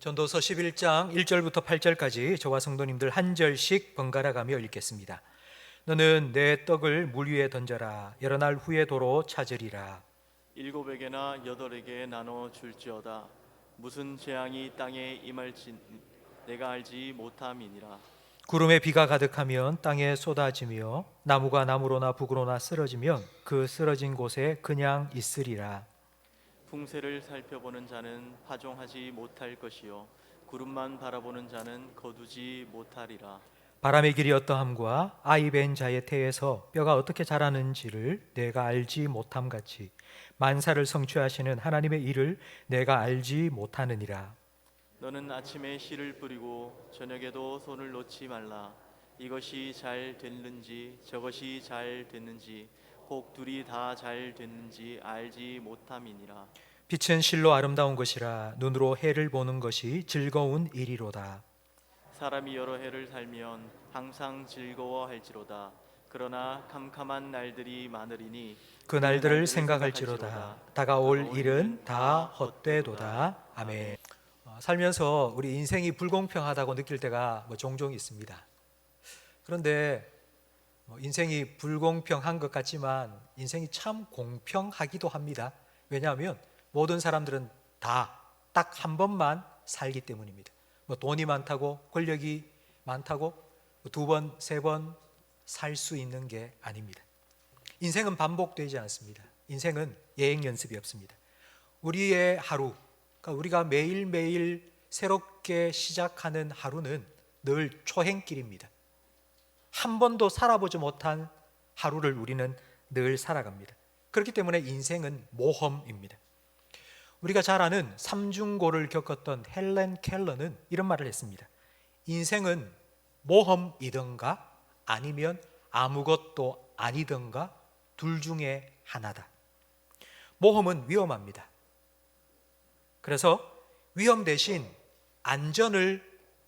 전도서 11장 1절부터 8절까지 저와 성도님들 한 절씩 번갈아 가며 읽겠습니다. 너는 내 떡을 물 위에 던져라. 여러 날 후에 도로 찾으리라. 7에게나 8에게 나눠 줄지어다. 무슨 재앙이 땅에 임할지 내가 알지 못함이니라. 구름에 비가 가득하면 땅에 쏟아지며 나무가 나무로나 북으로나 쓰러지면 그 쓰러진 곳에 그냥 있으리라. 풍세를 살펴보는 자는 파종하지 못할 것이요 구름만 바라보는 자는 거두지 못하리라. 바람의 길이 어떠함과 아이 벤 자의 태에서 뼈가 어떻게 자라는지를 내가 알지 못함 같이 만사를 성취하시는 하나님의 일을 내가 알지 못하느니라. 너는 아침에 씨를 뿌리고 저녁에도 손을 놓지 말라. 이것이 잘 됐는지 저것이 잘 됐는지 혹 둘이 다 잘 됐는지 알지 못함이니라. 빛은 실로 아름다운 것이라 눈으로 해를 보는 것이 즐거운 일이로다. 사람이 여러 해를 살면 항상 즐거워할지로다. 그러나 캄캄한 날들이 많으리니 그 날들을 생각할지로다. 다가올 일은 다 헛되도다. 아멘. 살면서 우리 인생이 불공평하다고 느낄 때가 종종 있습니다. 그런데 인생이 불공평한 것 같지만 인생이 참 공평하기도 합니다. 왜냐하면 모든 사람들은 다 딱 한 번만 살기 때문입니다. 돈이 많다고 권력이 많다고 두 번, 세 번 살 수 있는 게 아닙니다. 인생은 반복되지 않습니다. 인생은 예행 연습이 없습니다. 우리의 하루, 그러니까 우리가 매일매일 새롭게 시작하는 하루는 늘 초행길입니다. 한 번도 살아보지 못한 하루를 우리는 늘 살아갑니다. 그렇기 때문에 인생은 모험입니다. 우리가 잘 아는 삼중고를 겪었던 헬렌 켈러는 이런 말을 했습니다. 인생은 모험이든가 아니면 아무것도 아니든가 둘 중에 하나다. 모험은 위험합니다. 그래서 위험 대신 안전을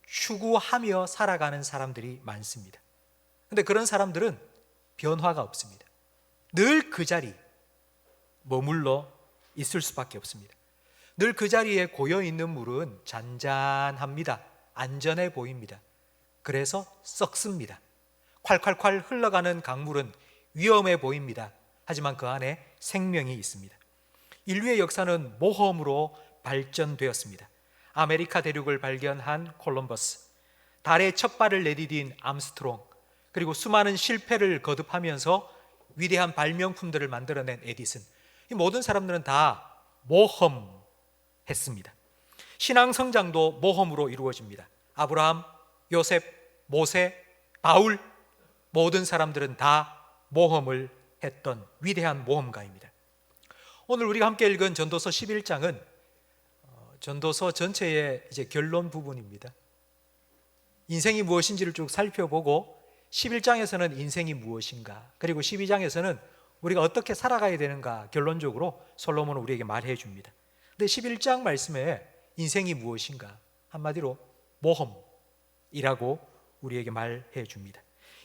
추구하며 살아가는 사람들이 많습니다. 그런데 그런 사람들은 변화가 없습니다. 늘 그 자리 머물러 있을 수밖에 없습니다. 늘 그 자리에 고여있는 물은 잔잔합니다. 안전해 보입니다. 그래서 썩습니다. 콸콸콸 흘러가는 강물은 위험해 보입니다. 하지만 그 안에 생명이 있습니다. 인류의 역사는 모험으로 발전되었습니다. 아메리카 대륙을 발견한 콜럼버스, 달에 첫 발을 내디딘 암스트롱, 그리고 수많은 실패를 거듭하면서 위대한 발명품들을 만들어낸 에디슨, 이 모든 사람들은 다 모험했습니다. 신앙 성장도 모험으로 이루어집니다. 아브라함, 요셉, 모세, 바울, 모든 사람들은 다 모험을 했던 위대한 모험가입니다. 오늘 우리가 함께 읽은 전도서 11장은 전도서 전체의 이제 결론 부분입니다. 인생이 무엇인지를 쭉 살펴보고 11장에서는 인생이 무엇인가, 그리고 12장에서는 우리가 어떻게 살아가야 되는가 결론적으로 솔로몬은 우리에게 말해 줍니다. 근데 11장 말씀에 인생이 무엇인가, 한마디로 모험이라고 우리에게 말해 줍니다.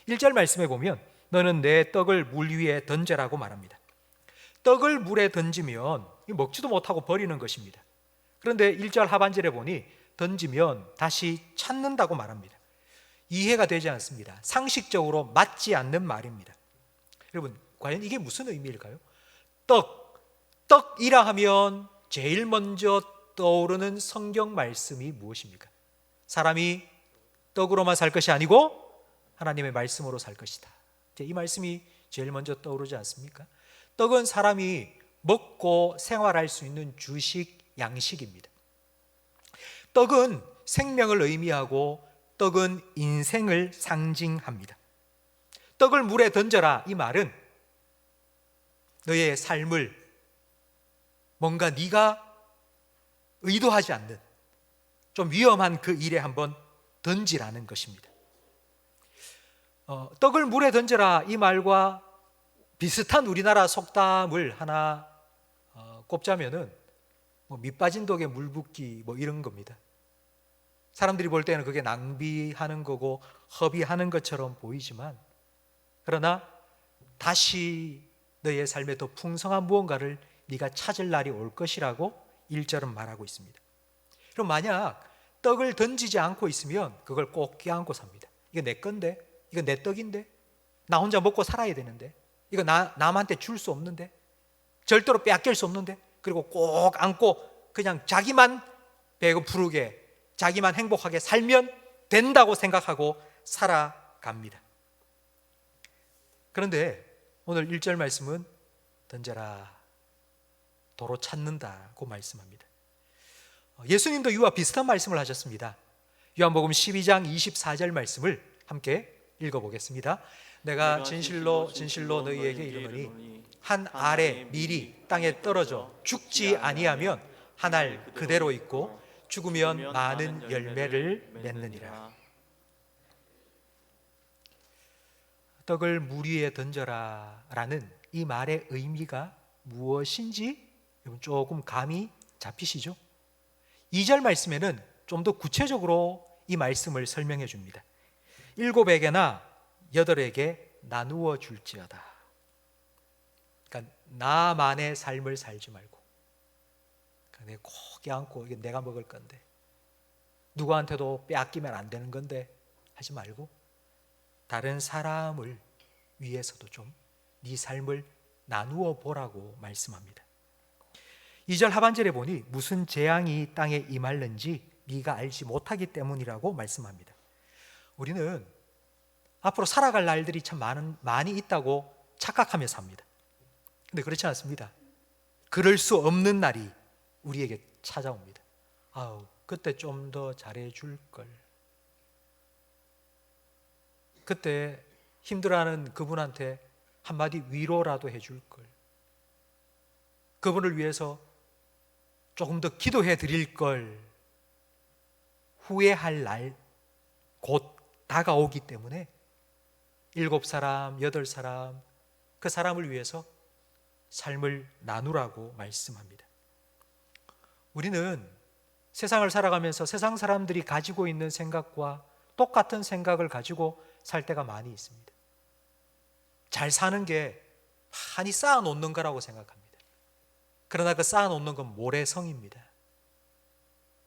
1절 말씀에 보면 너는 내 떡을 물 위에 던져라고 말합니다. 떡을 물에 던지면 먹지도 못하고 버리는 것입니다. 그런데 1절 하반절에 보니 던지면 다시 찾는다고 말합니다. 이해가 되지 않습니다. 상식적으로 맞지 않는 말입니다. 여러분, 과연 이게 무슨 의미일까요? 떡이라 하면 제일 먼저 떠오르는 성경 말씀이 무엇입니까? 사람이 떡으로만 살 것이 아니고 하나님의 말씀으로 살 것이다. 이 말씀이 제일 먼저 떠오르지 않습니까? 떡은 사람이 먹고 생활할 수 있는 주식, 양식입니다. 떡은 생명을 의미하고 떡은 인생을 상징합니다. 떡을 물에 던져라, 이 말은 너의 삶을 뭔가 네가 의도하지 않는 좀 위험한 그 일에 한번 던지라는 것입니다. 떡을 물에 던져라, 이 말과 비슷한 우리나라 속담을 하나 꼽자면은 밑 빠진 독에 물 붓기 이런 겁니다. 사람들이 볼 때는 그게 낭비하는 거고 허비하는 것처럼 보이지만, 그러나 다시 너의 삶에 더 풍성한 무언가를 네가 찾을 날이 올 것이라고 1절은 말하고 있습니다. 그럼 만약 떡을 던지지 않고 있으면 그걸 꼭 껴안고 삽니다. 이거 내 건데, 이거 내 떡인데, 나 혼자 먹고 살아야 되는데, 이거 남한테 줄 수 없는데, 절대로 빼앗길 수 없는데, 그리고 꼭 안고 그냥 자기만 배고프게, 자기만 행복하게 살면 된다고 생각하고 살아갑니다. 그런데 오늘 1절 말씀은 던져라, 도로 찾는다고 말씀합니다. 예수님도 이와 비슷한 말씀을 하셨습니다. 요한복음 12장 24절 말씀을 함께 읽어보겠습니다. 내가 진실로 진실로 너희에게 이르노니 한 알의 밀이 땅에 떨어져 죽지 아니하면 한 알 그대로 있고 죽으면 많은 열매를 맺느니라. 떡을 물 위에 던져라 라는 이 말의 의미가 무엇인지 여러분 조금 감이 잡히시죠? 2절 말씀에는 좀 더 구체적으로 이 말씀을 설명해 줍니다. 7에게나 8에게 나누어 줄지어다. 그러니까 나만의 삶을 살지 말고, 그러니까 내가 꼭 껴안고 이게 내가 먹을 건데, 누구한테도 빼앗기면 안 되는 건데 하지 말고 다른 사람을 위해서도 좀 네 삶을 나누어 보라고 말씀합니다. 2절 하반절에 보니 무슨 재앙이 땅에 임할는지 네가 알지 못하기 때문이라고 말씀합니다. 우리는 앞으로 살아갈 날들이 참 많이 있다고 착각하며 삽니다. 근데 그렇지 않습니다. 그럴 수 없는 날이 우리에게 찾아옵니다. 아우, 그때 좀 더 잘해줄 걸. 그때 힘들어하는 그분한테 한마디 위로라도 해줄 걸. 그분을 위해서 조금 더 기도해 드릴 걸. 후회할 날 곧 다가오기 때문에 7사람, 8사람 그 사람을 위해서 삶을 나누라고 말씀합니다. 우리는 세상을 살아가면서 세상 사람들이 가지고 있는 생각과 똑같은 생각을 가지고 살 때가 많이 있습니다. 잘 사는 게 많이 쌓아놓는 거라고 생각합니다. 그러나 그 쌓아놓는 건 모래성입니다.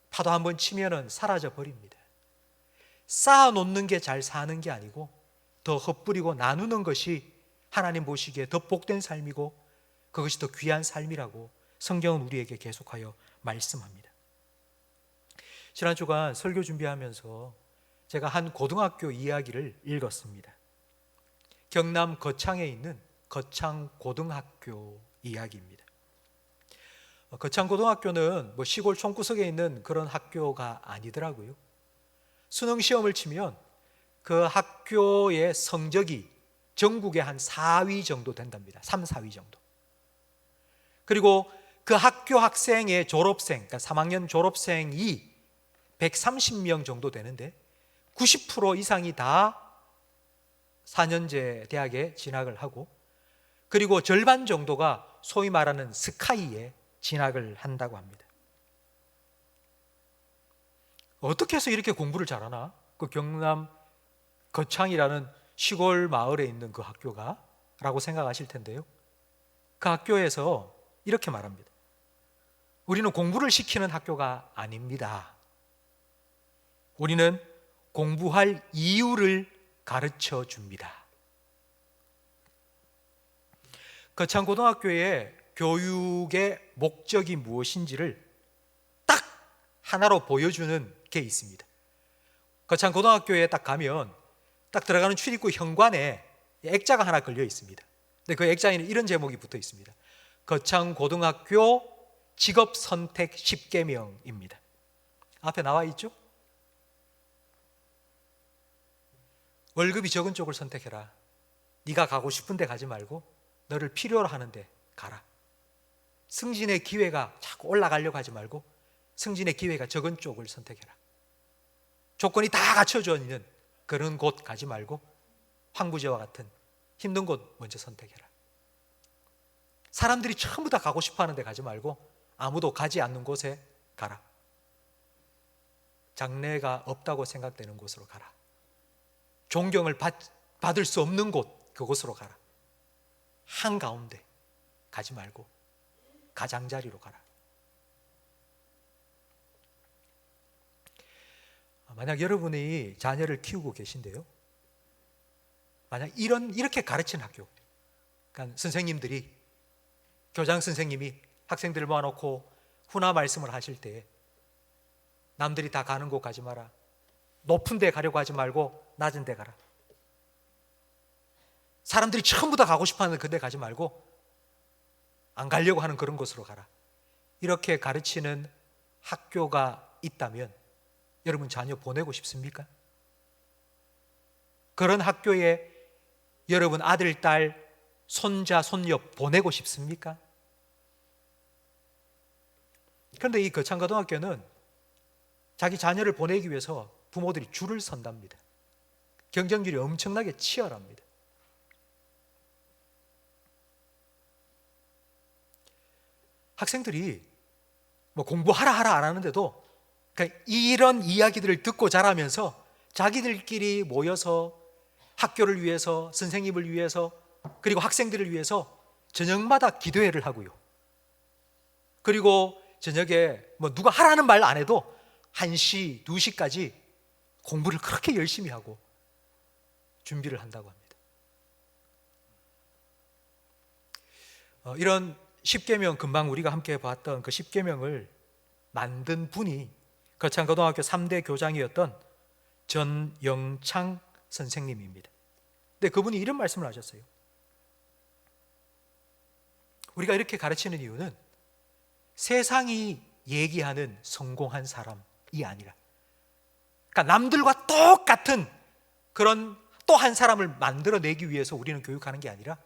파도 한번 치면은 사라져 버립니다. 쌓아놓는 게 잘 사는 게 아니고 더 흩뿌리고 나누는 것이 하나님 보시기에 더 복된 삶이고 그것이 더 귀한 삶이라고 성경은 우리에게 계속하여 말씀합니다. 지난 주간 설교 준비하면서 제가 한 고등학교 이야기를 읽었습니다. 경남 거창에 있는 거창고등학교 이야기입니다. 거창고등학교는 시골 촌구석에 있는 그런 학교가 아니더라고요. 수능 시험을 치면 그 학교의 성적이 전국에 한 4위 정도 된답니다. 3, 4위 정도. 그리고 그 학교 학생의 졸업생, 그러니까 3학년 졸업생이 130명 정도 되는데 90% 이상이 다 4년제 대학에 진학을 하고 그리고 절반 정도가 소위 말하는 스카이에 진학을 한다고 합니다. 어떻게 해서 이렇게 공부를 잘하나? 그 경남 거창이라는 시골 마을에 있는 그 학교가? 라고 생각하실 텐데요. 그 학교에서 이렇게 말합니다. 우리는 공부를 시키는 학교가 아닙니다. 우리는 공부할 이유를 가르쳐 줍니다. 거창고등학교의 교육의 목적이 무엇인지를 딱 하나로 보여주는 게 있습니다. 거창고등학교에 딱 가면 딱 들어가는 출입구 현관에 액자가 하나 걸려 있습니다. 근데 그 액자에는 이런 제목이 붙어 있습니다. 거창고등학교 직업선택 10계명입니다. 앞에 나와 있죠? 월급이 적은 쪽을 선택해라. 네가 가고 싶은 데 가지 말고 너를 필요로 하는데 가라. 승진의 기회가 자꾸 올라가려고 하지 말고 승진의 기회가 적은 쪽을 선택해라. 조건이 다 갖춰져 있는 그런 곳 가지 말고 황부제와 같은 힘든 곳 먼저 선택해라. 사람들이 전부 다 가고 싶어 하는 데 가지 말고 아무도 가지 않는 곳에 가라. 장래가 없다고 생각되는 곳으로 가라. 존경을 받을 수 없는 곳, 그곳으로 가라. 한가운데 가지 말고 가장자리로 가라. 만약 여러분이 자녀를 키우고 계신데요, 만약 이렇게 가르치는 학교, 그러니까 선생님들이, 교장 선생님이 학생들을 모아놓고 훈화 말씀을 하실 때 남들이 다 가는 곳 가지 마라, 높은 데 가려고 하지 말고 낮은 데 가라, 사람들이 전부 다 가고 싶어하는 그데 가지 말고 안 가려고 하는 그런 곳으로 가라, 이렇게 가르치는 학교가 있다면 여러분 자녀 보내고 싶습니까? 그런 학교에 여러분 아들, 딸, 손자, 손녀 보내고 싶습니까? 그런데 이 거창고등학교는 자기 자녀를 보내기 위해서 부모들이 줄을 선답니다. 경쟁률이 엄청나게 치열합니다. 학생들이 뭐 공부하라 하라 안 하는데도 그러니까 이런 이야기들을 듣고 자라면서 자기들끼리 모여서 학교를 위해서, 선생님을 위해서, 그리고 학생들을 위해서 저녁마다 기도회를 하고요. 그리고 저녁에 뭐 누가 하라는 말 안 해도 1시, 2시까지 공부를 그렇게 열심히 하고 준비를 한다고 합니다. 이런 십계명, 금방 우리가 함께 봤던 그 십계명을 만든 분이 거창고등학교 3대 교장이었던 전영창 선생님입니다. 근데 그분이 이런 말씀을 하셨어요. 우리가 이렇게 가르치는 이유는 세상이 얘기하는 성공한 사람이 아니라, 그러니까 남들과 똑같은 그런 또 한 사람을 만들어내기 위해서 우리는 교육하는 게 아니라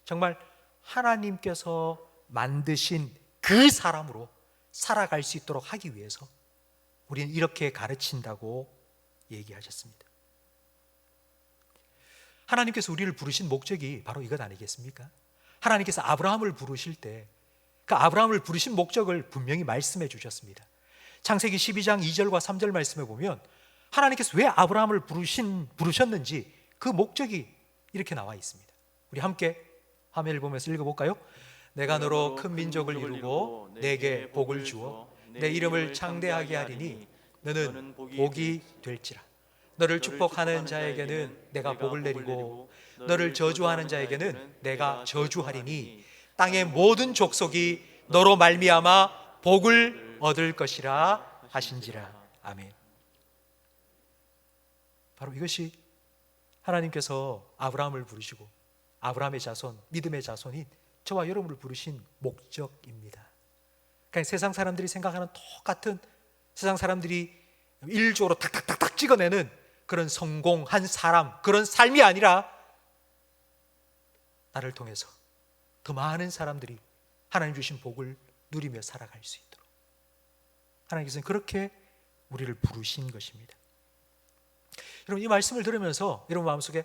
정말 하나님께서 만드신 그 사람으로 살아갈 수 있도록 하기 위해서 우리는 이렇게 가르친다고 얘기하셨습니다. 하나님께서 우리를 부르신 목적이 바로 이것 아니겠습니까? 하나님께서 아브라함을 부르실 때 그 아브라함을 부르신 목적을 분명히 말씀해 주셨습니다. 창세기 12장 2절과 3절 말씀에 보면 하나님께서 왜 아브라함을 부르셨는지 그 목적이 이렇게 나와 있습니다. 우리 함께 화면을 보면서 읽어볼까요? 내가 너로 큰 민족을 이루고 내게 복을 주어 내 이름을 창대하게 하리니 너는 복이 될지라. 너를 축복하는 자에게는 내가 복을 내리고 너를 저주하는 자에게는 내가 저주하리니 땅의 모든 족속이 너로 말미암아 복을 얻을 것이라 하신지라. 아멘. 바로 이것이 하나님께서 아브라함을 부르시고 아브라함의 자손, 믿음의 자손인 저와 여러분을 부르신 목적입니다. 그러니까 세상 사람들이 생각하는 똑같은, 세상 사람들이 일적으로 탁탁탁탁 찍어내는 그런 성공한 사람, 그런 삶이 아니라 나를 통해서 더 많은 사람들이 하나님 주신 복을 누리며 살아갈 수 있도록 하나님께서는 그렇게 우리를 부르신 것입니다. 여러분, 이 말씀을 들으면서 여러분 마음속에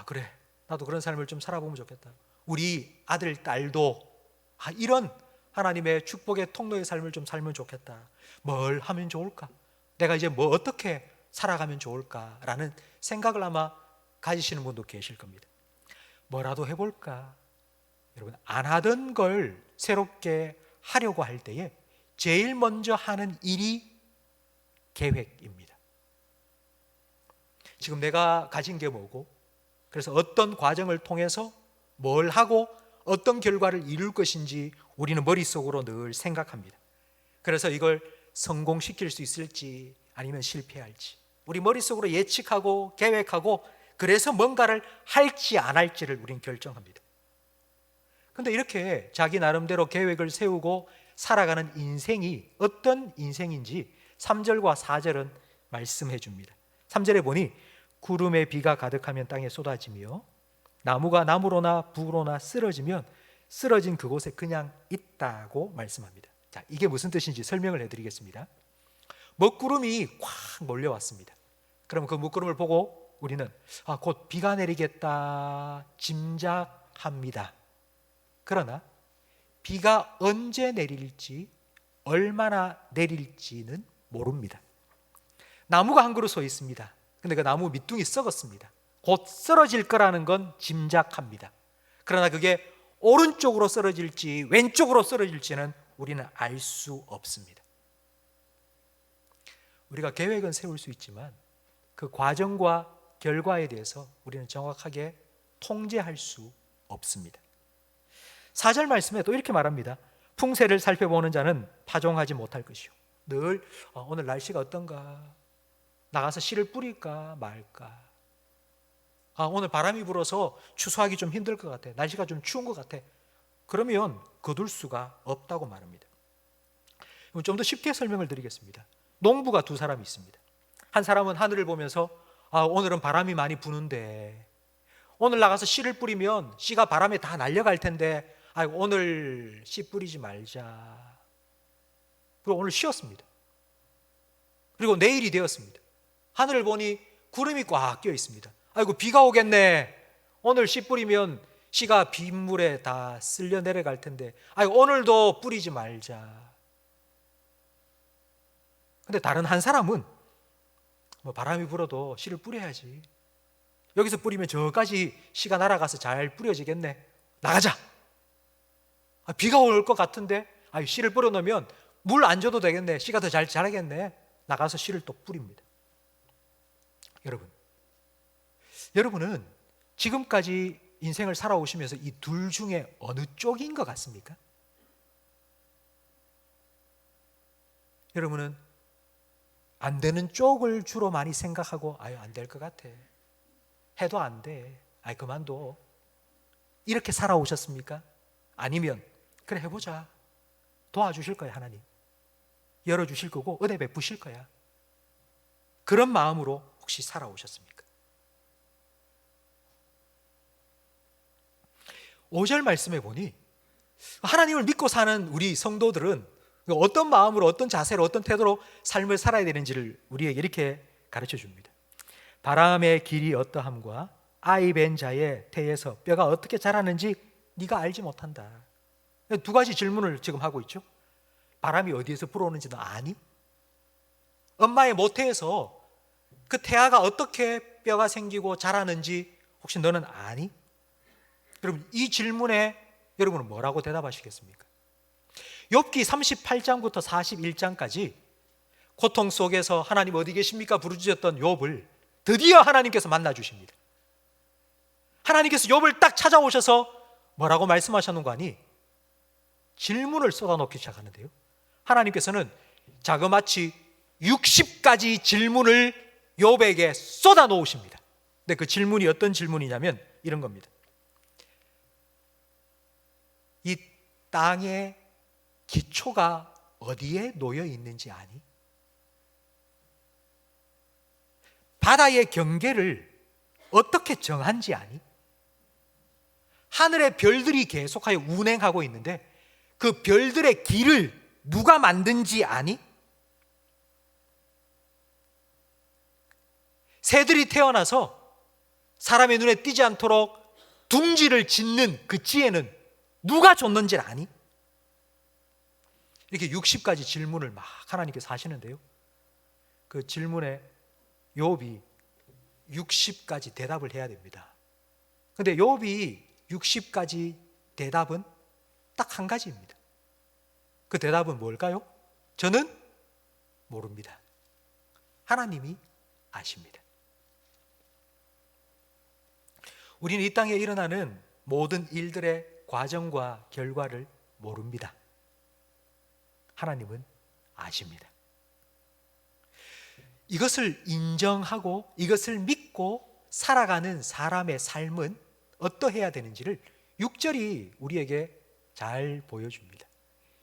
그래, 나도 그런 삶을 좀 살아보면 좋겠다, 우리 아들, 딸도 이런 하나님의 축복의 통로의 삶을 좀 살면 좋겠다, 뭘 하면 좋을까, 내가 이제 뭐 어떻게 살아가면 좋을까라는 생각을 아마 가지시는 분도 계실 겁니다. 뭐라도 해볼까? 여러분, 안 하던 걸 새롭게 하려고 할 때에 제일 먼저 하는 일이 계획입니다. 지금 내가 가진 게 뭐고, 그래서 어떤 과정을 통해서 뭘 하고 어떤 결과를 이룰 것인지 우리는 머릿속으로 늘 생각합니다. 그래서 이걸 성공시킬 수 있을지 아니면 실패할지 우리 머릿속으로 예측하고 계획하고, 그래서 뭔가를 할지 안 할지를 우리는 결정합니다. 그런데 이렇게 자기 나름대로 계획을 세우고 살아가는 인생이 어떤 인생인지 3절과 4절은 말씀해 줍니다. 3절에 보니 구름에 비가 가득하면 땅에 쏟아지며 나무가 나무로나 부로나 쓰러지면 쓰러진 그곳에 그냥 있다고 말씀합니다. 자, 이게 무슨 뜻인지 설명을 해드리겠습니다. 먹구름이 꽉 몰려왔습니다. 그럼 그 먹구름을 보고 우리는 곧 비가 내리겠다 짐작합니다. 그러나 비가 언제 내릴지, 얼마나 내릴지는 모릅니다. 나무가 한 그루 서 있습니다. 근데 그 나무 밑둥이 썩었습니다. 곧 쓰러질 거라는 건 짐작합니다. 그러나 그게 오른쪽으로 쓰러질지 왼쪽으로 쓰러질지는 우리는 알 수 없습니다. 우리가 계획은 세울 수 있지만 그 과정과 결과에 대해서 우리는 정확하게 통제할 수 없습니다. 4절 말씀에 또 이렇게 말합니다. 풍세를 살펴보는 자는 파종하지 못할 것이요. 늘 오늘 날씨가 어떤가? 나가서 씨를 뿌릴까 말까? 오늘 바람이 불어서 추수하기 좀 힘들 것 같아. 날씨가 좀 추운 것 같아. 그러면 거둘 수가 없다고 말합니다. 좀 더 쉽게 설명을 드리겠습니다. 농부가 두 사람이 있습니다. 한 사람은 하늘을 보면서 오늘은 바람이 많이 부는데 오늘 나가서 씨를 뿌리면 씨가 바람에 다 날려갈 텐데 오늘 씨 뿌리지 말자. 그리고 오늘 쉬었습니다. 그리고 내일이 되었습니다. 하늘을 보니 구름이 꽉 껴 있습니다. 아이고 비가 오겠네. 오늘 씨 뿌리면 씨가 빗물에 다 쓸려 내려갈 텐데 오늘도 뿌리지 말자. 근데 다른 한 사람은 바람이 불어도 씨를 뿌려야지. 여기서 뿌리면 저까지 씨가 날아가서 잘 뿌려지겠네. 나가자. 비가 올 것 같은데 씨를 뿌려놓으면 물 안 줘도 되겠네. 씨가 더 잘 자라겠네. 나가서 씨를 또 뿌립니다. 여러분은 지금까지 인생을 살아오시면서 이 둘 중에 어느 쪽인 것 같습니까? 여러분은 안 되는 쪽을 주로 많이 생각하고 안 될 것 같아. 해도 안 돼. 그만둬. 이렇게 살아오셨습니까? 아니면 그래 해보자. 도와주실 거야 하나님. 열어주실 거고 은혜 베푸실 거야. 그런 마음으로 혹시 살아오셨습니까? 5절 말씀에 보니 하나님을 믿고 사는 우리 성도들은 어떤 마음으로 어떤 자세로 어떤 태도로 삶을 살아야 되는지를 우리에게 이렇게 가르쳐 줍니다. 바람의 길이 어떠함과 아이 벤 자의 태에서 뼈가 어떻게 자라는지 네가 알지 못한다. 두 가지 질문을 지금 하고 있죠. 바람이 어디에서 불어오는지 너 아니? 엄마의 모태에서 그 태아가 어떻게 뼈가 생기고 자라는지 혹시 너는 아니? 여러분 이 질문에 여러분은 뭐라고 대답하시겠습니까? 욥기 38장부터 41장까지 고통 속에서 하나님 어디 계십니까? 부르짖었던 욥을 드디어 하나님께서 만나 주십니다. 하나님께서 욥을 딱 찾아오셔서 뭐라고 말씀하셨는가 하니 질문을 쏟아놓기 시작하는데요. 하나님께서는 자그마치 60가지 질문을 욥에게 쏟아놓으십니다. 근데 그 질문이 어떤 질문이냐면 이런 겁니다. 이 땅의 기초가 어디에 놓여 있는지 아니? 바다의 경계를 어떻게 정한지 아니? 하늘의 별들이 계속하여 운행하고 있는데 그 별들의 길을 누가 만든지 아니? 새들이 태어나서 사람의 눈에 띄지 않도록 둥지를 짓는 그 지혜는 누가 줬는지 아니? 이렇게 60가지 질문을 막 하나님께서 하시는데요. 그 질문에 욥이 60가지 대답을 해야 됩니다. 그런데 욥이 60가지 대답은 딱 한 가지입니다. 그 대답은 뭘까요? 저는 모릅니다. 하나님이 아십니다. 우리는 이 땅에 일어나는 모든 일들의 과정과 결과를 모릅니다. 하나님은 아십니다. 이것을 인정하고 이것을 믿고 살아가는 사람의 삶은 어떠해야 되는지를 6절이 우리에게 잘 보여줍니다.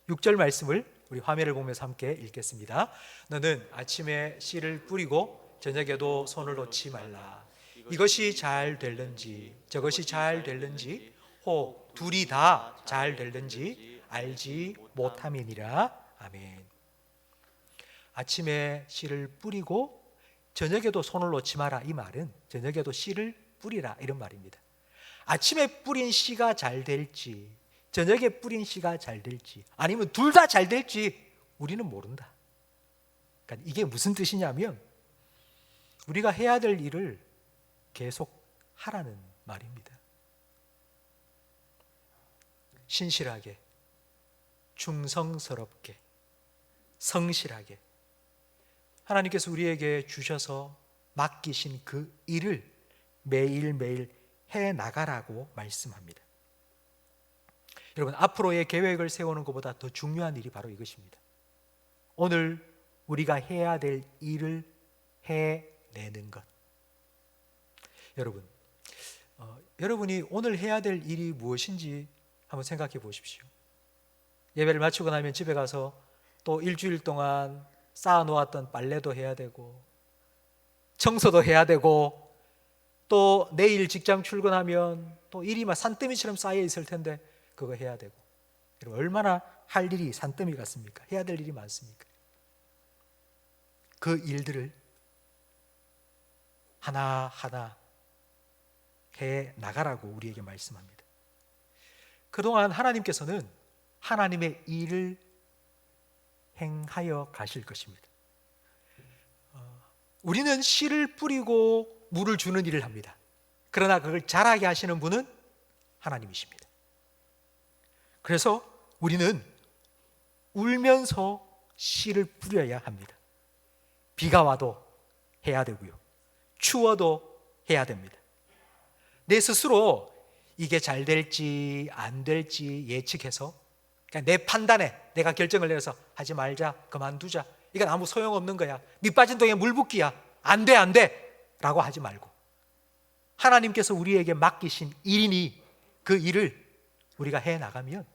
6절 말씀을 우리 화면을 보면서 함께 읽겠습니다. 너는 아침에 씨를 뿌리고 저녁에도 손을 놓지 말라. 이것이 잘 될는지 저것이 잘 될는지 혹 둘이 다 잘 될는지 알지 못함이니라. 아멘. 아침에 씨를 뿌리고 저녁에도 손을 놓지 마라. 이 말은 저녁에도 씨를 뿌리라 이런 말입니다. 아침에 뿌린 씨가 잘 될지 저녁에 뿌린 씨가 잘 될지 아니면 둘 다 잘 될지 우리는 모른다. 그러니까 이게 무슨 뜻이냐면 우리가 해야 될 일을 계속 하라는 말입니다. 신실하게, 충성스럽게, 성실하게 하나님께서 우리에게 주셔서 맡기신 그 일을 매일매일 해 나가라고 말씀합니다. 여러분, 앞으로의 계획을 세우는 것보다 더 중요한 일이 바로 이것입니다. 오늘 우리가 해야 될 일을 해내는 것. 여러분, 여러분이 오늘 해야 될 일이 무엇인지 한번 생각해 보십시오. 예배를 마치고 나면 집에 가서 또 일주일 동안 쌓아놓았던 빨래도 해야 되고 청소도 해야 되고 또 내일 직장 출근하면 또 일이 막 산더미처럼 쌓여 있을 텐데 그거 해야 되고. 여러분, 얼마나 할 일이 산더미 같습니까? 해야 될 일이 많습니까? 그 일들을 하나하나 해 나가라고 우리에게 말씀합니다. 그동안 하나님께서는 하나님의 일을 행하여 가실 것입니다. 우리는 씨를 뿌리고 물을 주는 일을 합니다. 그러나 그걸 자라게 하시는 분은 하나님이십니다. 그래서 우리는 울면서 씨를 뿌려야 합니다. 비가 와도 해야 되고요, 추워도 해야 됩니다. 내 스스로 이게 잘 될지 안 될지 예측해서 그냥 내 판단에 내가 결정을 내려서 하지 말자, 그만두자, 이건 아무 소용없는 거야, 밑 빠진 동에 물 붓기야, 안 돼 라고 하지 말고 하나님께서 우리에게 맡기신 일이니 그 일을 우리가 해 나가면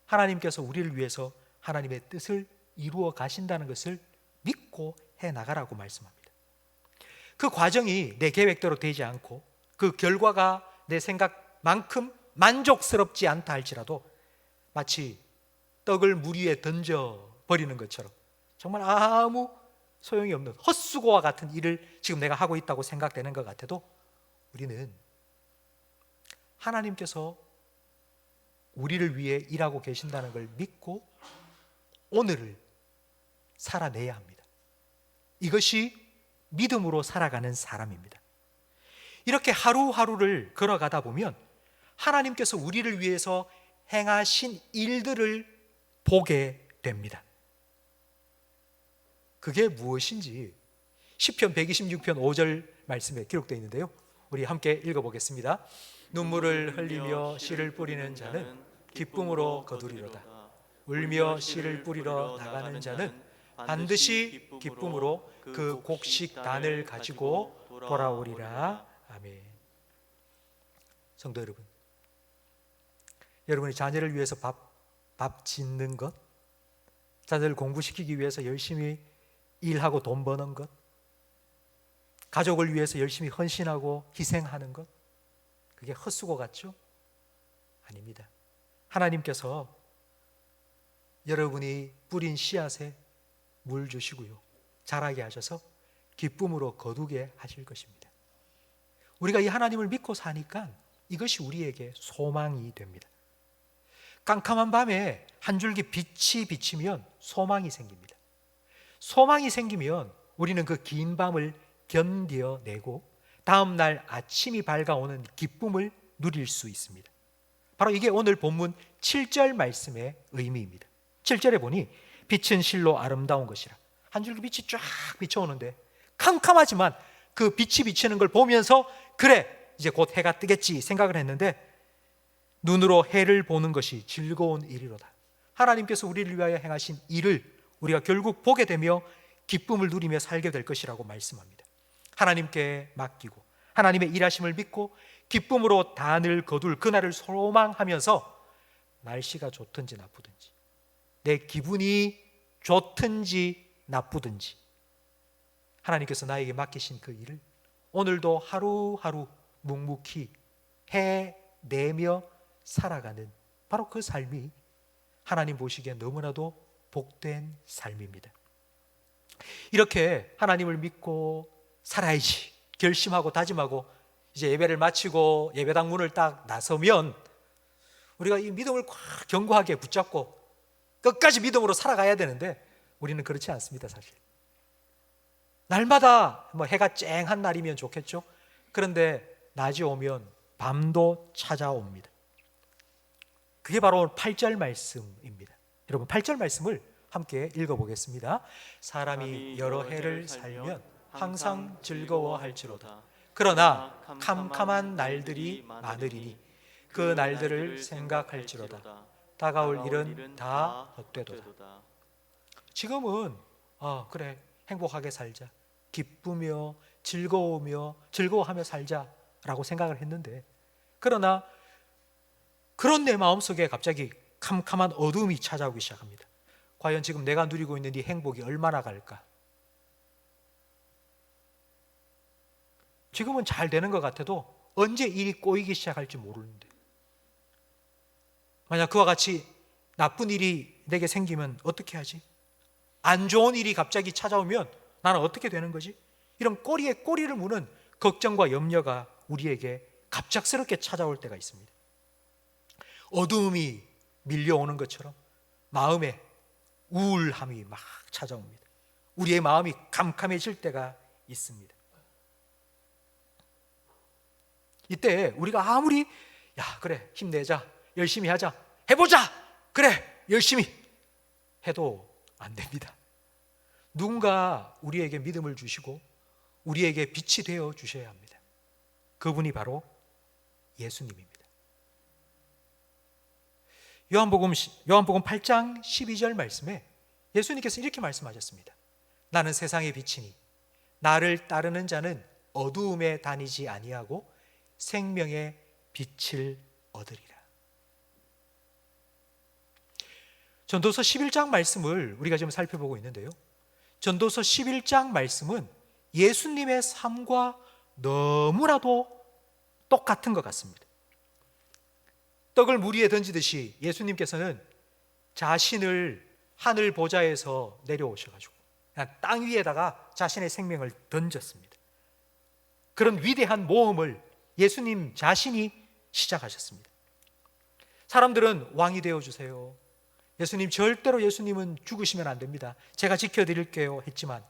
하나님께서 우리를 위해서 하나님의 뜻을 이루어 가신다는 것을 믿고 해 나가라고 말씀합니다. 그 과정이 내 계획대로 되지 않고 그 결과가 내 생각만큼 만족스럽지 않다 할지라도 마치 떡을 물 위에 던져버리는 것처럼 정말 아무 소용이 없는 헛수고와 같은 일을 지금 내가 하고 있다고 생각되는 것 같아도 우리는 하나님께서 우리를 위해 일하고 계신다는 걸 믿고 오늘을 살아내야 합니다. 이것이 믿음으로 살아가는 사람입니다. 이렇게 하루하루를 걸어가다 보면 하나님께서 우리를 위해서 행하신 일들을 보게 됩니다. 그게 무엇인지 시편 126편 5절 말씀에 기록되어 있는데요, 우리 함께 읽어보겠습니다. 눈물을 흘리며 씨를 뿌리는 자는 기쁨으로 거두리로다. 울며 씨를 뿌리러 나가는 자는 반드시 기쁨으로 그 곡식단을 가지고 돌아오리라. 아멘. 성도 여러분, 여러분의 자녀를 위해서 밥 짓는 것, 자녀를 공부시키기 위해서 열심히 일하고 돈 버는 것, 가족을 위해서 열심히 헌신하고 희생하는 것, 그게 헛수고 같죠? 아닙니다. 하나님께서 여러분이 뿌린 씨앗에 물 주시고요, 자라게 하셔서 기쁨으로 거두게 하실 것입니다. 우리가 이 하나님을 믿고 사니까 이것이 우리에게 소망이 됩니다. 깜깜한 밤에 한 줄기 빛이 비치면 소망이 생깁니다. 소망이 생기면 우리는 그 긴 밤을 견뎌내고 다음 날 아침이 밝아오는 기쁨을 누릴 수 있습니다. 바로 이게 오늘 본문 7절 말씀의 의미입니다. 7절에 보니 빛은 실로 아름다운 것이라. 한 줄기 빛이 쫙 비쳐오는데 캄캄하지만 그 빛이 비치는 걸 보면서 그래, 이제 곧 해가 뜨겠지 생각을 했는데 눈으로 해를 보는 것이 즐거운 일이로다. 하나님께서 우리를 위하여 행하신 일을 우리가 결국 보게 되며 기쁨을 누리며 살게 될 것이라고 말씀합니다. 하나님께 맡기고 하나님의 일하심을 믿고 기쁨으로 단을 거둘 그날을 소망하면서 날씨가 좋든지 나쁘든지, 내 기분이 좋든지 나쁘든지 하나님께서 나에게 맡기신 그 일을 오늘도 하루하루 묵묵히 해내며 살아가는 바로 그 삶이 하나님 보시기에 너무나도 복된 삶입니다. 이렇게 하나님을 믿고 살아야지 결심하고 다짐하고 이제 예배를 마치고 예배당 문을 딱 나서면 우리가 이 믿음을 꽉 견고하게 붙잡고 끝까지 믿음으로 살아가야 되는데 우리는 그렇지 않습니다. 사실 날마다 해가 쨍한 날이면 좋겠죠. 그런데 낮이 오면 밤도 찾아옵니다. 그게 바로 8절 말씀입니다. 여러분, 8절 말씀을 함께 읽어보겠습니다. 사람이 여러 해를 살면 항상 즐거워할지로다. 그러나 캄캄한 날들이 많으리니 그 날들을 생각할지로다. 다가올 일은 다 헛되도다. 지금은 그래, 행복하게 살자, 기쁘며 즐거워하며 살자라고 생각을 했는데, 그러나 그런 내 마음속에 갑자기 캄캄한 어두움이 찾아오기 시작합니다. 과연 지금 내가 누리고 있는 이 행복이 얼마나 갈까? 지금은 잘 되는 것 같아도 언제 일이 꼬이기 시작할지 모르는데, 만약 그와 같이 나쁜 일이 내게 생기면 어떻게 하지? 안 좋은 일이 갑자기 찾아오면 나는 어떻게 되는 거지? 이런 꼬리에 꼬리를 무는 걱정과 염려가 우리에게 갑작스럽게 찾아올 때가 있습니다. 어두움이 밀려오는 것처럼 마음에 우울함이 막 찾아옵니다. 우리의 마음이 캄캄해질 때가 있습니다. 이때 우리가 아무리 그래, 힘내자, 열심히 하자, 해보자, 그래, 열심히 해도 안 됩니다. 누군가 우리에게 믿음을 주시고 우리에게 빛이 되어 주셔야 합니다. 그분이 바로 예수님입니다. 요한복음 8장 12절 말씀에 예수님께서 이렇게 말씀하셨습니다. 나는 세상의 빛이니 나를 따르는 자는 어두움에 다니지 아니하고 생명의 빛을 얻으리라. 전도서 11장 말씀을 우리가 지금 살펴보고 있는데요, 전도서 11장 말씀은 예수님의 삶과 너무나도 똑같은 것 같습니다. 떡을 물 위에 던지듯이 예수님께서는 자신을 하늘 보좌에서 내려오셔가지고 그냥 땅 위에다가 자신의 생명을 던졌습니다. 그런 위대한 모험을 예수님 자신이 시작하셨습니다. 사람들은 왕이 되어주세요, 예수님 절대로 예수님은 죽으시면 안 됩니다, 제가 지켜드릴게요 했지만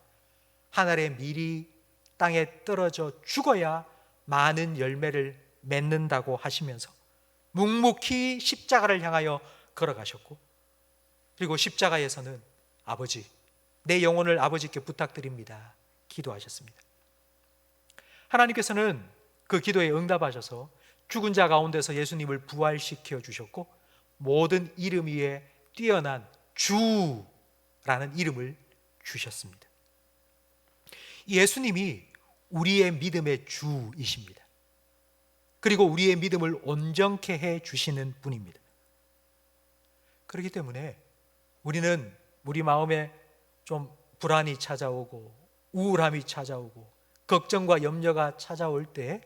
하늘의 밀이 땅에 떨어져 죽어야 많은 열매를 맺는다고 하시면서 묵묵히 십자가를 향하여 걸어가셨고, 그리고 십자가에서는 아버지, 내 영혼을 아버지께 부탁드립니다 기도하셨습니다. 하나님께서는 그 기도에 응답하셔서 죽은 자 가운데서 예수님을 부활시켜 주셨고 모든 이름 위에 뛰어난 주라는 이름을 주셨습니다. 예수님이 우리의 믿음의 주이십니다. 그리고 우리의 믿음을 온전케 해 주시는 분입니다. 그렇기 때문에 우리는 우리 마음에 좀 불안이 찾아오고 우울함이 찾아오고 걱정과 염려가 찾아올 때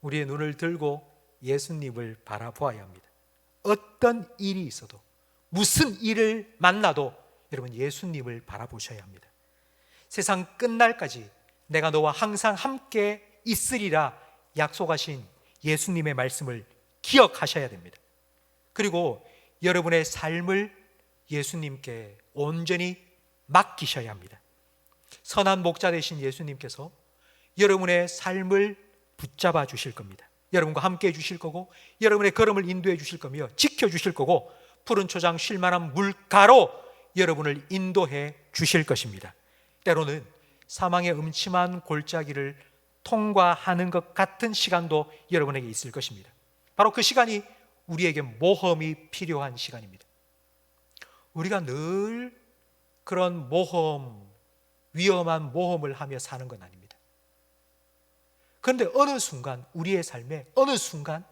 우리의 눈을 들고 예수님을 바라보아야 합니다. 어떤 일이 있어도, 무슨 일을 만나도 여러분 예수님을 바라보셔야 합니다. 세상 끝날까지 내가 너와 항상 함께 있으리라 약속하신 예수님의 말씀을 기억하셔야 됩니다. 그리고 여러분의 삶을 예수님께 온전히 맡기셔야 합니다. 선한 목자 되신 예수님께서 여러분의 삶을 붙잡아 주실 겁니다. 여러분과 함께 해 주실 거고 여러분의 걸음을 인도해 주실 거며 지켜 주실 거고 푸른 초장 쉴 만한 물가로 여러분을 인도해 주실 것입니다. 때로는 사망의 음침한 골짜기를 통과하는 것 같은 시간도 여러분에게 있을 것입니다. 바로 그 시간이 우리에게 모험이 필요한 시간입니다. 우리가 늘 그런 위험한 모험을 하며 사는 건 아닙니다. 그런데 어느 순간, 우리의 삶에 어느 순간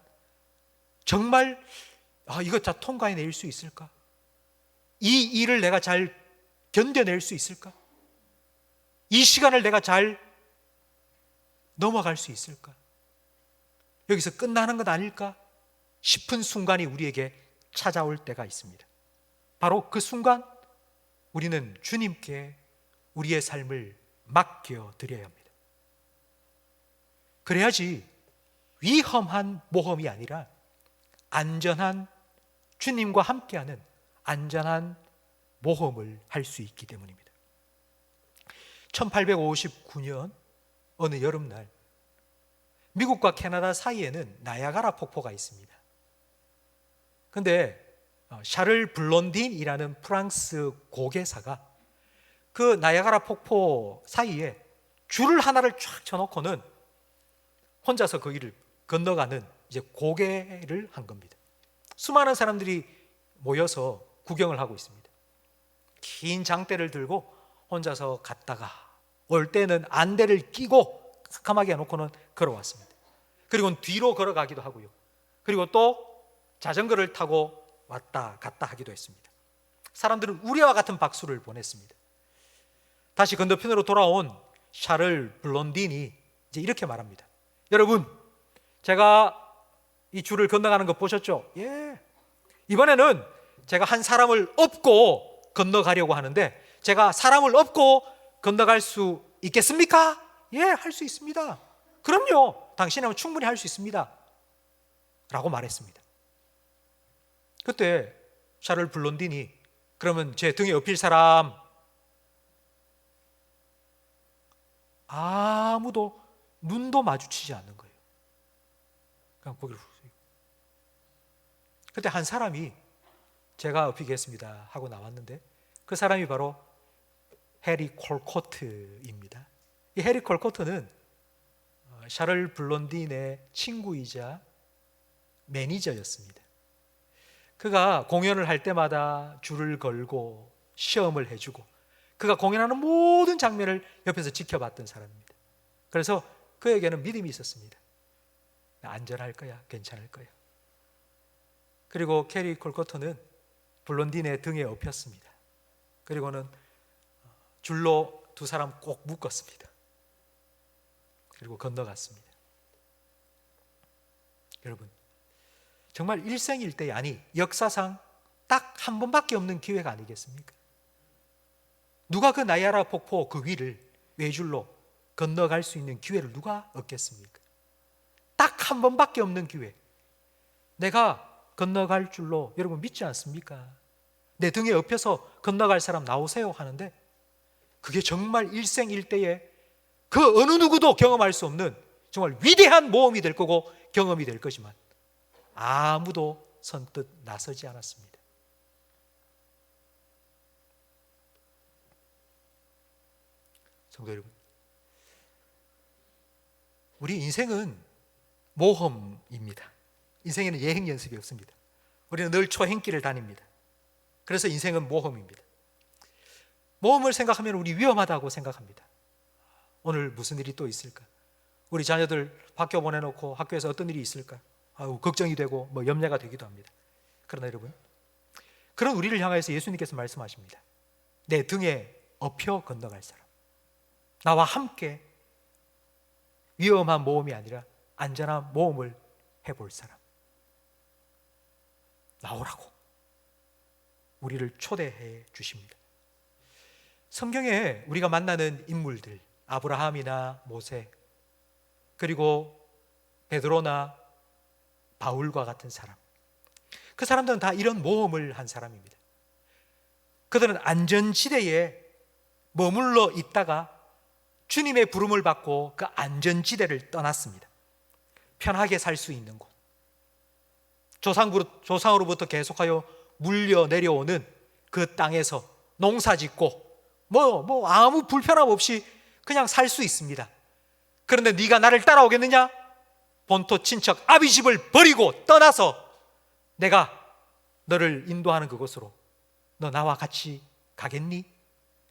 정말 이거 다 통과해낼 수 있을까? 이 일을 내가 잘 견뎌낼 수 있을까? 이 시간을 내가 잘 넘어갈 수 있을까? 여기서 끝나는 것 아닐까 싶은 순간이 우리에게 찾아올 때가 있습니다. 바로 그 순간 우리는 주님께 우리의 삶을 맡겨드려야 합니다. 그래야지 위험한 모험이 아니라 안전한, 주님과 함께하는 안전한 모험을 할 수 있기 때문입니다. 1859년 어느 여름날 미국과 캐나다 사이에는 나야가라 폭포가 있습니다. 그런데 샤를 블론딘이라는 프랑스 고개사가 그 나야가라 폭포 사이에 줄을 하나를 쫙 쳐놓고는 혼자서 그 길을 건너가는 이제 고개를 한 겁니다. 수많은 사람들이 모여서 구경을 하고 있습니다. 긴 장대를 들고 혼자서 갔다가 올 때는 안대를 끼고 캄캄하게 해놓고는 걸어왔습니다. 그리고 뒤로 걸어가기도 하고요. 그리고 또 자전거를 타고 왔다 갔다 하기도 했습니다. 사람들은 우리와 같은 박수를 보냈습니다. 다시 건너편으로 돌아온 샤를 블론딘이 이제 이렇게 말합니다. 여러분, 제가 이 줄을 건너가는 거 보셨죠? 예. 이번에는 제가 한 사람을 업고 건너가려고 하는데 제가 사람을 업고 건너갈 수 있겠습니까? 예, 할 수 있습니다. 그럼요. 당신은 충분히 할 수 있습니다. 라고 말했습니다. 그때 샤를 블론딘이 그러면 제 등에 업힐 사람 아무도 눈도 마주치지 않는 거예요. 그냥 고개를 훅. 그때 한 사람이 제가 업히겠습니다 하고 나왔는데 그 사람이 바로 해리 콜코트입니다. 이 해리 콜코트는 샤를 블론딘의 친구이자 매니저였습니다. 그가 공연을 할 때마다 줄을 걸고 시험을 해주고 그가 공연하는 모든 장면을 옆에서 지켜봤던 사람입니다. 그래서 그에게는 믿음이 있었습니다. 안전할 거야, 괜찮을 거야. 그리고 캐리 콜코터는 블론딘의 등에 업혔습니다. 그리고는 줄로 두 사람 꼭 묶었습니다. 그리고 건너갔습니다. 여러분, 정말 일생일대, 아니 역사상 딱 한 번밖에 없는 기회가 아니겠습니까? 누가 그 나이아가라 폭포 그 위를 외줄로 건너갈 수 있는 기회를 누가 얻겠습니까? 딱 한 번밖에 없는 기회. 내가 건너갈 줄로 여러분 믿지 않습니까? 내 등에 업혀서 건너갈 사람 나오세요 하는데 그게 정말 일생일대에 그 어느 누구도 경험할 수 없는 정말 위대한 모험이 될 거고 경험이 될 거지만 아무도 선뜻 나서지 않았습니다. 성도 여러분, 우리 인생은 모험입니다. 인생에는 예행 연습이 없습니다. 우리는 늘 초행길을 다닙니다. 그래서 인생은 모험입니다. 모험을 생각하면 우리 위험하다고 생각합니다. 오늘 무슨 일이 또 있을까? 우리 자녀들 학교 보내놓고 학교에서 어떤 일이 있을까? 걱정이 되고 염려가 되기도 합니다. 그러나 여러분, 그런 우리를 향해서 예수님께서 말씀하십니다. 내 등에 업혀 건너갈 사람, 나와 함께 위험한 모험이 아니라 안전한 모험을 해볼 사람, 나오라고 우리를 초대해 주십니다. 성경에 우리가 만나는 인물들, 아브라함이나 모세, 그리고 베드로나 바울과 같은 사람, 그 사람들은 다 이런 모험을 한 사람입니다. 그들은 안전지대에 머물러 있다가 주님의 부름을 받고 그 안전지대를 떠났습니다. 편하게 살 수 있는 곳, 조상으로부터 계속하여 물려 내려오는 그 땅에서 농사짓고 아무 불편함 없이 그냥 살 수 있습니다. 그런데 네가 나를 따라오겠느냐? 본토 친척 아비 집을 버리고 떠나서 내가 너를 인도하는 그곳으로 너 나와 같이 가겠니?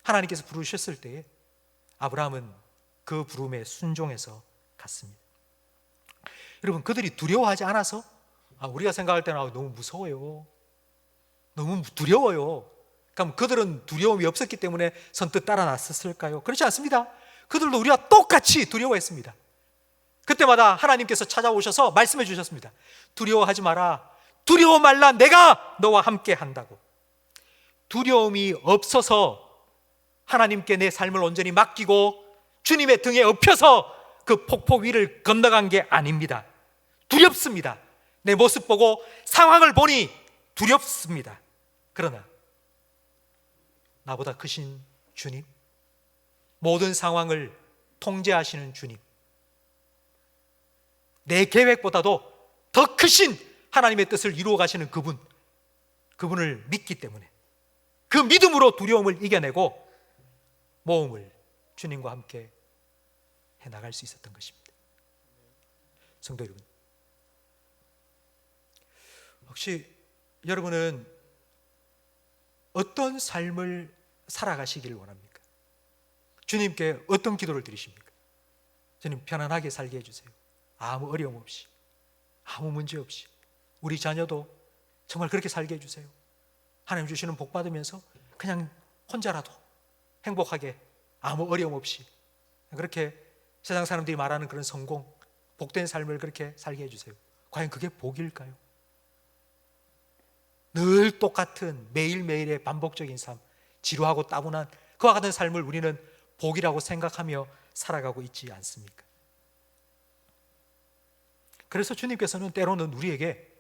하나님께서 부르셨을 때에 아브라함은 그 부름에 순종해서 갔습니다. 여러분, 그들이 두려워하지 않아서 우리가 생각할 때는 너무 무서워요, 너무 두려워요. 그럼 그들은 두려움이 없었기 때문에 선뜻 따라 나섰을까요? 그렇지 않습니다. 그들도 우리와 똑같이 두려워했습니다. 그때마다 하나님께서 찾아오셔서 말씀해 주셨습니다. 두려워하지 마라, 두려워 말라, 내가 너와 함께 한다고. 두려움이 없어서 하나님께 내 삶을 온전히 맡기고 주님의 등에 업혀서 그 폭포 위를 건너간 게 아닙니다. 두렵습니다. 내 모습 보고 상황을 보니 두렵습니다. 그러나 나보다 크신 주님, 모든 상황을 통제하시는 주님, 내 계획보다도 더 크신 하나님의 뜻을 이루어 가시는 그분, 그분을 믿기 때문에 그 믿음으로 두려움을 이겨내고 모험을 주님과 함께 해나갈 수 있었던 것입니다. 성도 여러분, 혹시 여러분은 어떤 삶을 살아가시길 원합니까? 주님께 어떤 기도를 드리십니까? 주님, 편안하게 살게 해주세요. 아무 어려움 없이, 아무 문제 없이, 우리 자녀도 정말 그렇게 살게 해주세요. 하나님 주시는 복 받으면서 그냥 혼자라도 행복하게, 아무 어려움 없이, 그렇게 세상 사람들이 말하는 그런 성공, 복된 삶을 그렇게 살게 해주세요. 과연 그게 복일까요? 늘 똑같은 매일매일의 반복적인 삶, 지루하고 따분한 그와 같은 삶을 우리는 복이라고 생각하며 살아가고 있지 않습니까? 그래서 주님께서는 때로는 우리에게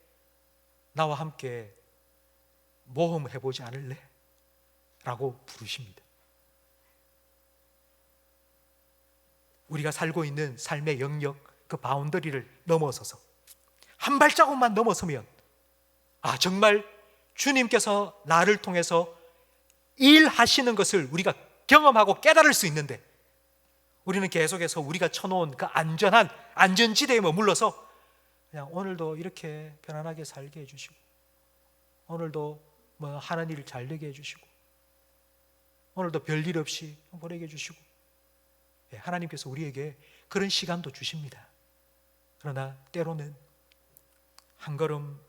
나와 함께 모험해보지 않을래? 라고 부르십니다. 우리가 살고 있는 삶의 영역, 그 바운더리를 넘어서서 한 발자국만 넘어서면 정말 주님께서 나를 통해서 일하시는 것을 우리가 경험하고 깨달을 수 있는데, 우리는 계속해서 우리가 쳐놓은 그 안전한 안전지대에 머물러서 그냥 오늘도 이렇게 편안하게 살게 해주시고, 오늘도 뭐 하는 일 잘 되게 해주시고, 오늘도 별일 없이 보내게 해주시고, 하나님께서 우리에게 그런 시간도 주십니다. 그러나 때로는 한 걸음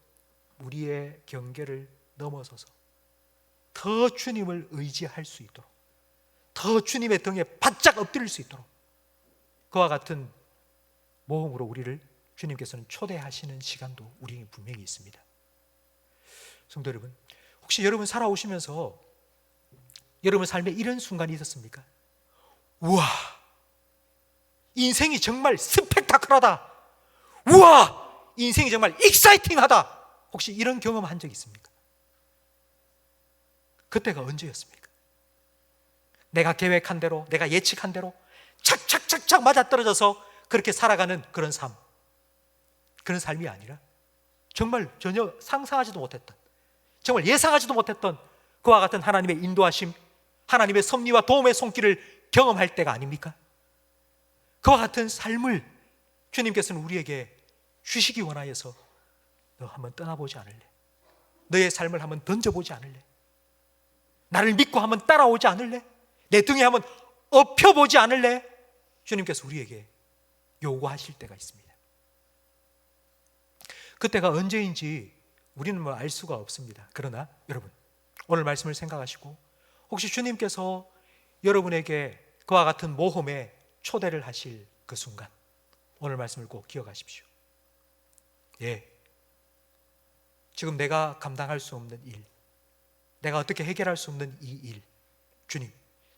우리의 경계를 넘어서서 더 주님을 의지할 수 있도록, 더 주님의 등에 바짝 엎드릴 수 있도록 그와 같은 모험으로 우리를 주님께서는 초대하시는 시간도 우리에게 분명히 있습니다. 성도 여러분, 혹시 여러분 살아오시면서 여러분 삶에 이런 순간이 있었습니까? 우와, 인생이 정말 스펙타클하다. 우와, 인생이 정말 익사이팅하다. 혹시 이런 경험한 적 있습니까? 그때가 언제였습니까? 내가 계획한 대로, 내가 예측한 대로 착착착착 맞아떨어져서 그렇게 살아가는 그런 삶, 그런 삶이 아니라 정말 전혀 상상하지도 못했던, 정말 예상하지도 못했던 그와 같은 하나님의 인도하심, 하나님의 섭리와 도움의 손길을 경험할 때가 아닙니까? 그와 같은 삶을 주님께서는 우리에게 주시기 원하여서 너 한번 떠나보지 않을래? 너의 삶을 한번 던져보지 않을래? 나를 믿고 한번 따라오지 않을래? 내 등에 한번 엎혀보지 않을래? 주님께서 우리에게 요구하실 때가 있습니다. 그때가 언제인지 우리는 뭐 알 수가 없습니다. 그러나 여러분, 오늘 말씀을 생각하시고 혹시 주님께서 여러분에게 그와 같은 모험에 초대를 하실 그 순간, 오늘 말씀을 꼭 기억하십시오. 지금 내가 감당할 수 없는 일, 내가 어떻게 해결할 수 없는 이 일, 주님,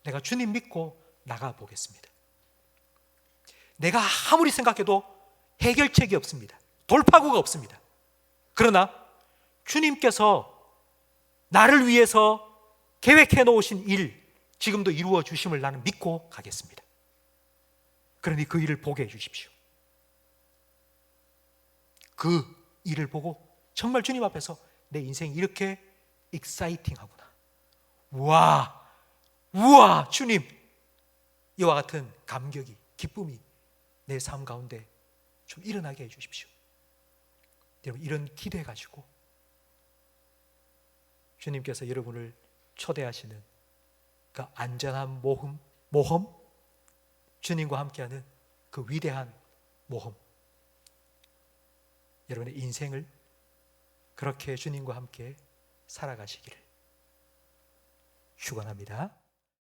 내가 주님 믿고 나가보겠습니다. 내가 아무리 생각해도 해결책이 없습니다. 돌파구가 없습니다. 그러나 주님께서 나를 위해서 계획해 놓으신 일, 지금도 이루어 주심을 나는 믿고 가겠습니다. 그러니 그 일을 보게 해 주십시오. 그 일을 보고 정말 주님 앞에서 내 인생이 이렇게 익사이팅하구나, 우와 주님, 이와 같은 감격이, 기쁨이 내 삶 가운데 좀 일어나게 해 주십시오. 여러분, 이런 기대 가지고 주님께서 여러분을 초대하시는 그 안전한 모험, 주님과 함께하는 그 위대한 모험, 여러분의 인생을 그렇게 주님과 함께 살아가시기를 축원합니다.